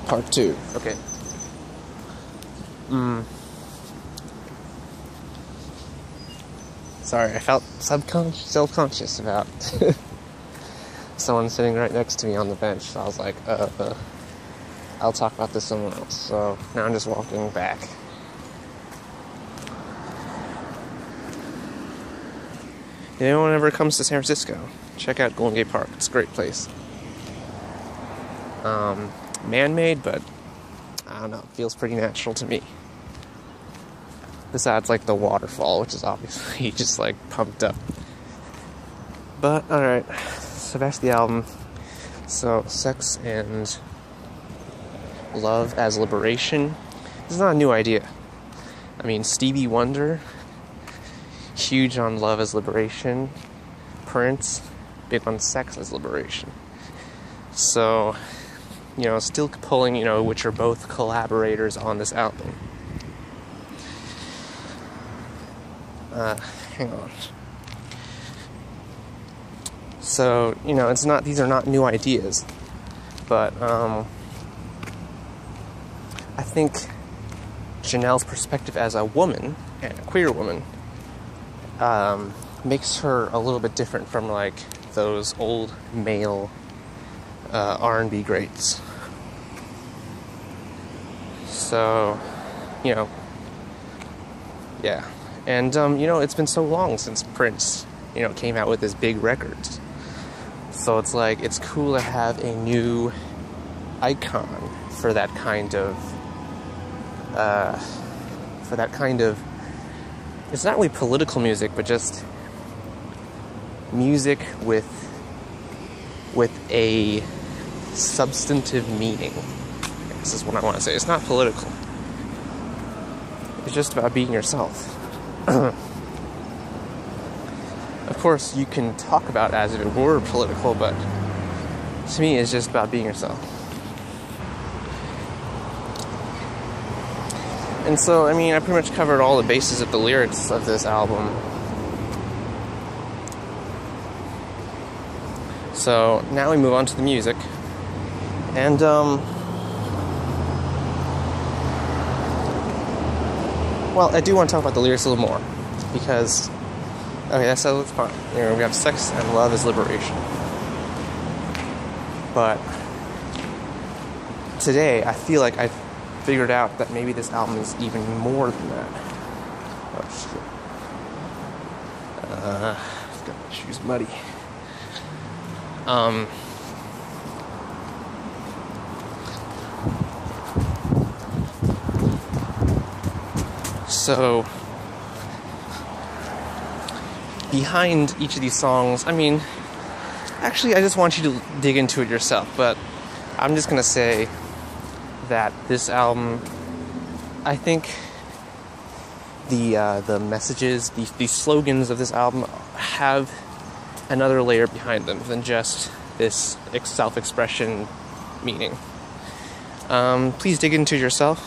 Part 2. Okay. Sorry, I felt self-conscious about someone sitting right next to me on the bench. So I was like, I'll talk about this to someone else. So now I'm just walking back. If anyone ever comes to San Francisco, check out Golden Gate Park. It's a great place. Man-made, but I don't know, it feels pretty natural to me. Besides, like, the waterfall, which is obviously just, like, pumped up. But, alright, so back to the album. So, Sex and Love as Liberation. This is not a new idea. I mean, Stevie Wonder, huge on love as liberation. Prince, big on sex as liberation. So, you know, still pulling, you know, which are both collaborators on this album. Hang on. So, you know, these are not new ideas, but, I think Janelle's perspective as a woman, and a queer woman, makes her a little bit different from, like, those old male, R&B greats. So, you know, yeah. And, you know, it's been so long since Prince, you know, came out with his big records. So it's like, it's cool to have a new icon for that kind of, it's not really political music, but just music with a substantive meaning. This is what I want to say. It's not political. It's just about being yourself. Of course, you can talk about it as if it were political, but to me, it's just about being yourself. And so, I mean, I pretty much covered all the bases of the lyrics of this album. So, now we move on to the music. And, well, I do want to talk about the lyrics a little more, because, okay, that's fine. You know, we have sex and love as liberation. But today, I feel like I've figured out that maybe this album is even more than that. Oh, shit. I've got my shoes muddy. So, behind each of these songs, I mean, actually, I just want you to dig into it yourself, but I'm just gonna say that this album, I think the messages, the slogans of this album have another layer behind them than just this self-expression meaning. Please dig into it yourself.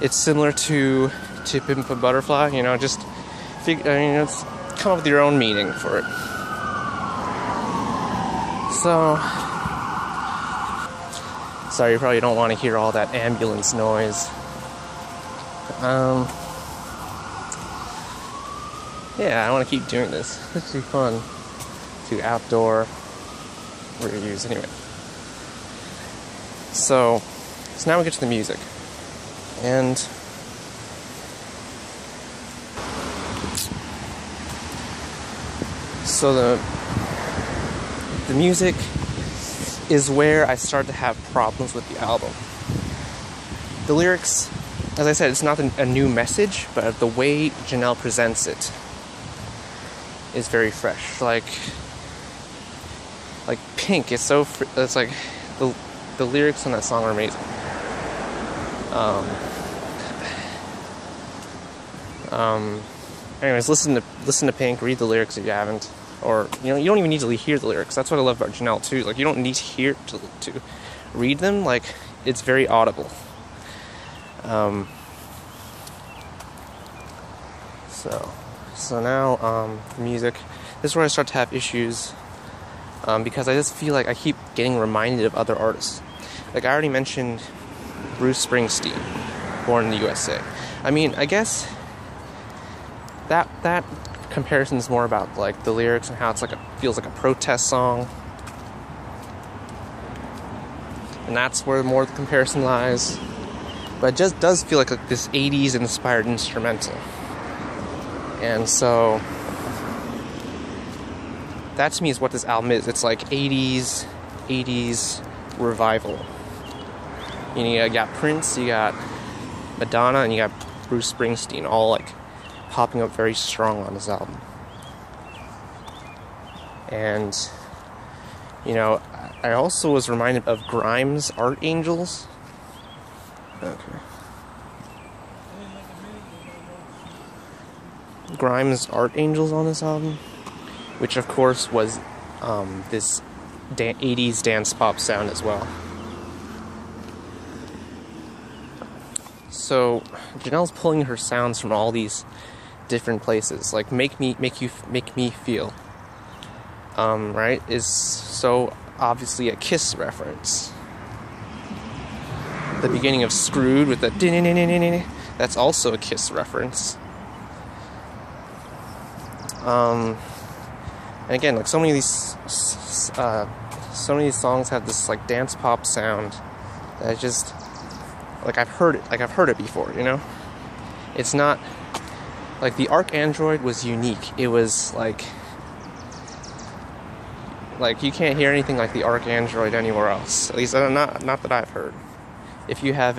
It's similar to Pimp a Butterfly, you know, just come up with your own meaning for it. So, sorry, you probably don't want to hear all that ambulance noise. Yeah, I want to keep doing this. It's be fun to outdoor reviews anyway. So now we get to the music. And so the music is where I start to have problems with the album. The lyrics, as I said, it's not a new message, but the way Janelle presents it is very fresh. Like PYNK, it's like the lyrics on that song are amazing. Anyways, listen to PYNK, read the lyrics if you haven't, or you don't even need to hear the lyrics. That's what I love about Janelle too. Like, you don't need to hear to read them. Like, it's very audible. So now music. This is where I start to have issues, because I just feel like I keep getting reminded of other artists. Like, I already mentioned Bruce Springsteen, Born in the USA. I mean, I guess that comparison is more about like the lyrics and how it's like feels like a protest song, and that's where more of the comparison lies. But it just does feel like this 80s inspired instrumental, and so that to me is what this album is. It's like 80s revival. You know, you got Prince, you got Madonna, and you got Bruce Springsteen, all like popping up very strong on this album. And, you know, I also was reminded of Grimes' Art Angels. Okay. Grimes' Art Angels on this album, which of course was this 80s dance pop sound as well. So Janelle's pulling her sounds from all these different places, like make me feel. Right, is so obviously a Kiss reference. The beginning of Screwed with the that's also a Kiss reference. And again, like so many of these songs have this like dance pop sound that I just I've heard it before, you know? It's not like the ArchAndroid was unique. It was like you can't hear anything like the ArchAndroid anywhere else. At least not that I've heard. If you have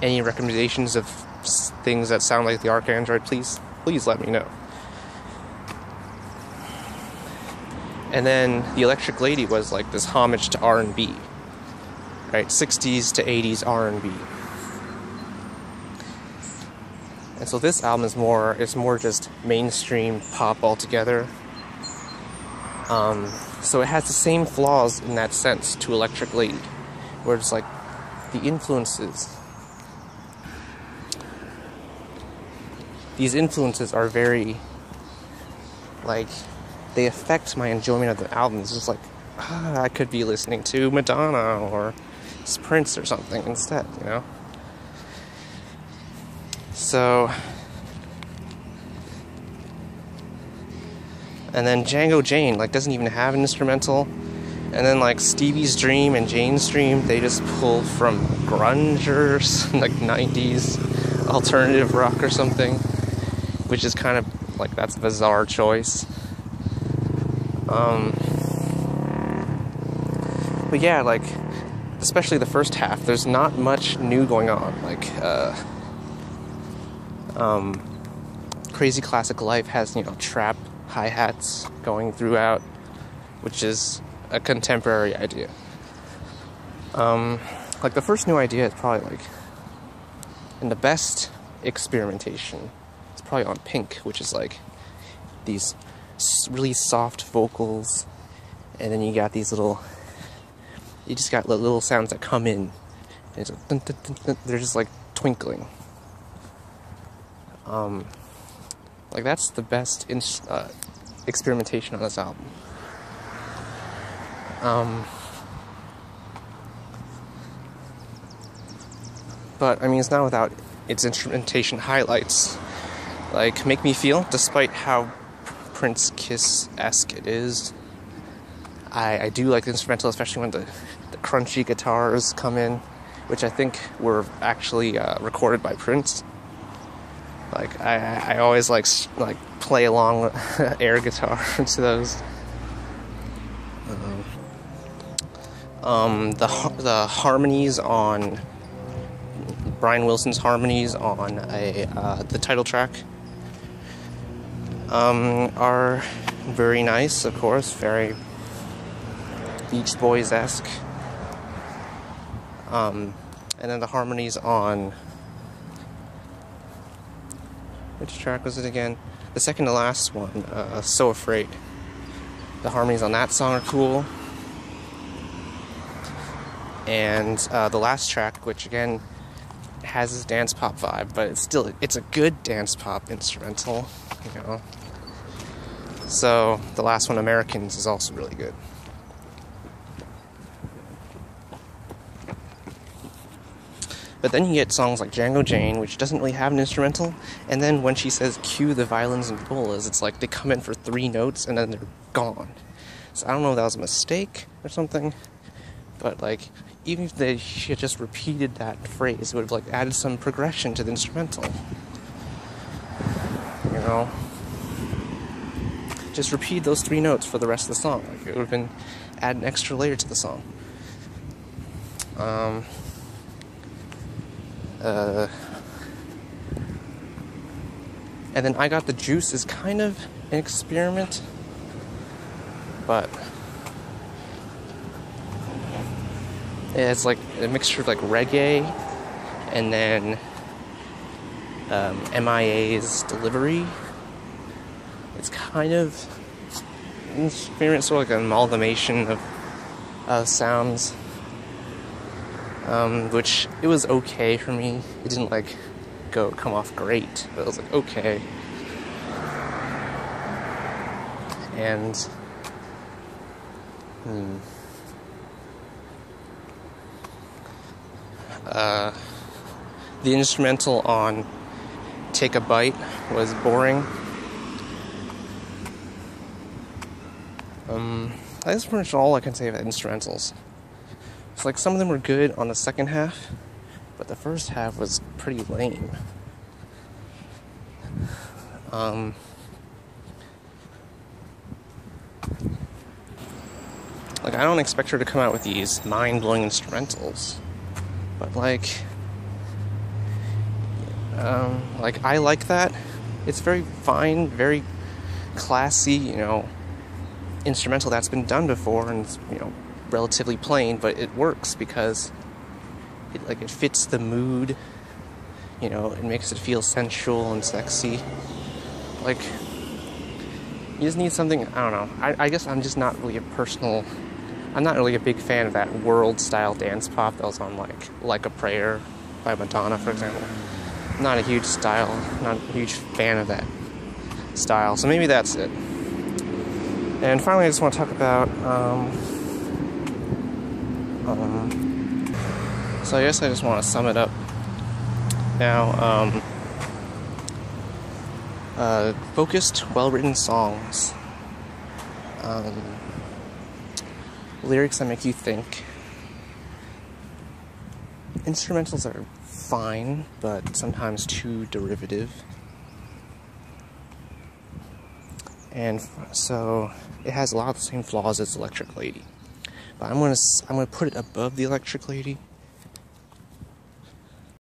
any recommendations of things that sound like the ArchAndroid, please let me know. And then the Electric Lady was like this homage to R&B, right? 60s to 80s R&B. And so this album is more just mainstream pop altogether. So it has the same flaws in that sense to Electric Lady, where it's like the influences. These influences are very, like, they affect my enjoyment of the album. It's just like, I could be listening to Madonna or Prince or something instead, you know? So, and then Django Jane, like, doesn't even have an instrumental. And then, like, Stevie's Dream and Jane's Dream, they just pull from grunge or, like, 90s alternative rock or something. Which is kind of, like, that's a bizarre choice. But yeah, like, especially the first half, there's not much new going on. Like, Crazy Classic Life has, you know, trap hi-hats going throughout, which is a contemporary idea. Like, the first new idea is probably, like, and the best experimentation is probably on PYNK, which is, like, these really soft vocals, and then you got these little, you just got little sounds that come in, and it's like, dun, dun, dun, dun, they're just, like, twinkling. Like, that's the best experimentation on this album. But, I mean, it's not without its instrumentation highlights. Like, Make Me Feel, despite how Prince Kiss-esque it is, I do like the instrumental, especially when the crunchy guitars come in, which I think were actually recorded by Prince. Like, I always like play along air guitar to those. The harmonies on Brian Wilson's harmonies on the title track are very nice, of course, very Beach Boys-esque. And then the harmonies on, which track was it again? The second to last one, So Afraid. The harmonies on that song are cool. And the last track, which again has this dance pop vibe, but it's a good dance pop instrumental, you know. So the last one, Americans, is also really good. But then you get songs like Django Jane, which doesn't really have an instrumental, and then when she says cue the violins and violas, it's like they come in for 3 notes and then they're gone. So I don't know if that was a mistake or something, but like, even if she had just repeated that phrase, it would have like added some progression to the instrumental. You know? Just repeat those 3 notes for the rest of the song. Like, it would have been add an extra layer to the song. And then I Got the Juice is kind of an experiment, but it's like a mixture of like reggae and then MIA's delivery. It's kind of an experience, sort of like an amalgamation of sounds, which it was okay for me. It didn't like come off great, but it was like okay. And the instrumental on Take a Bite was boring. That's pretty much all I can say about instrumentals. It's like some of them were good on the second half, but the first half was pretty lame. Like, I don't expect her to come out with these mind-blowing instrumentals, but like I like that. It's very fine, very classy, you know, instrumental that's been done before, and it's, you know, relatively plain, but it works because it fits the mood, you know, it makes it feel sensual and sexy. Like, you just need something, I don't know, I guess I'm just not really I'm not really a big fan of that world-style dance pop that was on, like a Prayer by Madonna, for example. Not a huge fan of that style, so maybe that's it. And finally, I just want to talk about, so I guess I just want to sum it up now. Focused, well-written songs. Lyrics that make you think. Instrumentals are fine, but sometimes too derivative. And so it has a lot of the same flaws as Electric Lady. But I'm gonna put it above the Electric Lady